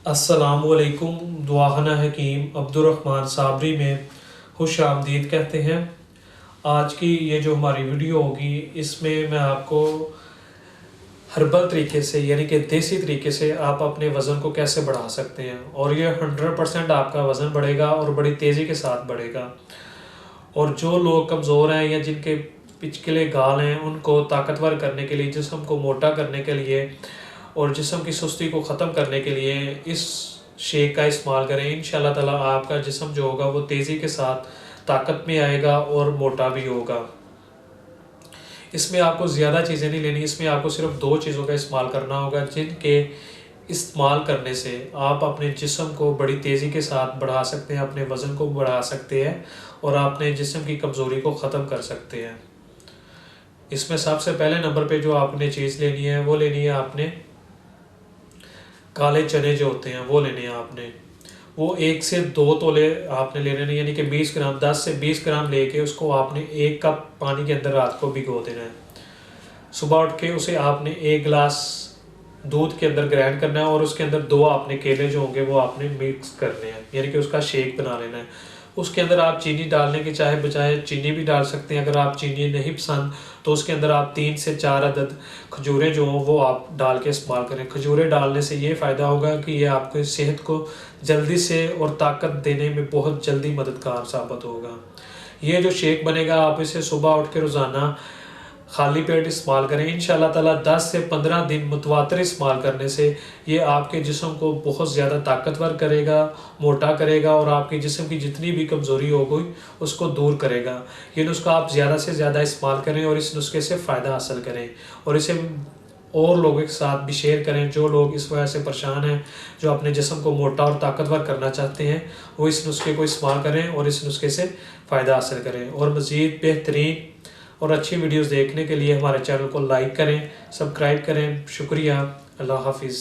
अस्सलामुअलैकुम। दुआखना हकीम अब्दुर्रहमान साबरी में खुश आमदीद कहते हैं। आज की ये जो हमारी वीडियो होगी इसमें मैं आपको हर्बल तरीके से यानी कि देसी तरीके से आप अपने वज़न को कैसे बढ़ा सकते हैं और ये 100% आपका वज़न बढ़ेगा और बड़ी तेज़ी के साथ बढ़ेगा। और जो लोग कमज़ोर हैं या जिनके पिचकिले गाल हैं उनको ताकतवर करने के लिए, जिस्म को मोटा करने के लिए और जिस्म की सुस्ती को ख़त्म करने के लिए इस शेक का इस्तेमाल करें। इंशाल्लाह ताला आपका जिस्म जो होगा वो तेज़ी के साथ ताकत में आएगा और मोटा भी होगा। इसमें आपको ज़्यादा चीज़ें नहीं लेनी, इसमें आपको सिर्फ 2 चीज़ों का इस्तेमाल करना होगा जिनके इस्तेमाल करने से आप अपने जिस्म को बड़ी तेज़ी के साथ बढ़ा सकते हैं, अपने वज़न को बढ़ा सकते हैं और अपने जिस्म की कमज़ोरी को ख़त्म कर सकते हैं। इसमें सबसे पहले नंबर पे जो आपने चीज़ लेनी है वो लेनी है आपने काले चने जो होते हैं वो लेने हैं आपने। वो 1 से 2 तोले आपने लेने नहीं, यानी कि 20 ग्राम, 10 से 20 ग्राम लेके उसको आपने 1 कप पानी के अंदर रात को भिगो देना है। सुबह उठ के उसे आपने 1 गिलास दूध के अंदर ग्राइंड करना है और उसके अंदर 2 आपने केले जो होंगे वो आपने मिक्स करने हैं, यानी कि उसका शेक बना लेना है। उसके अंदर आप चीनी डालने के चाहे बजाय चीनी भी डाल सकते हैं। अगर आप चीनी नहीं पसंद तो उसके अंदर आप 3 से 4 अदद खजूरें जो हों वो आप डाल के इस्तेमाल करें। खजूरें डालने से ये फ़ायदा होगा कि ये आपकी सेहत को जल्दी से और ताकत देने में बहुत जल्दी मददगार साबित होगा। ये जो शेक बनेगा आप इसे सुबह उठ के रोज़ाना खाली पेट इस्तेमाल करें। इंशाल्लाह ताला 10 से 15 दिन मुतवातिर इस्तेमाल करने से ये आपके जिस्म को बहुत ज़्यादा ताकतवर करेगा, मोटा करेगा और आपके जिस्म की जितनी भी कमज़ोरी हो गई उसको दूर करेगा। ये नुस्खा आप ज़्यादा से ज़्यादा इस्तेमाल करें और इस नुस्खे से फ़ायदा हासिल करें और इसे और लोगों के साथ भी शेयर करें। जो लोग इस वजह से परेशान हैं, जो अपने जिस्म को मोटा और ताकतवर करना चाहते हैं, वो इस नुस्खे को इस्तेमाल करें और इस नुस्खे से फ़ायदा हासिल करें। और मज़ीद बेहतरीन और अच्छी वीडियोस देखने के लिए हमारे चैनल को लाइक करें, सब्सक्राइब करें। शुक्रिया। अल्लाह हाफिज़।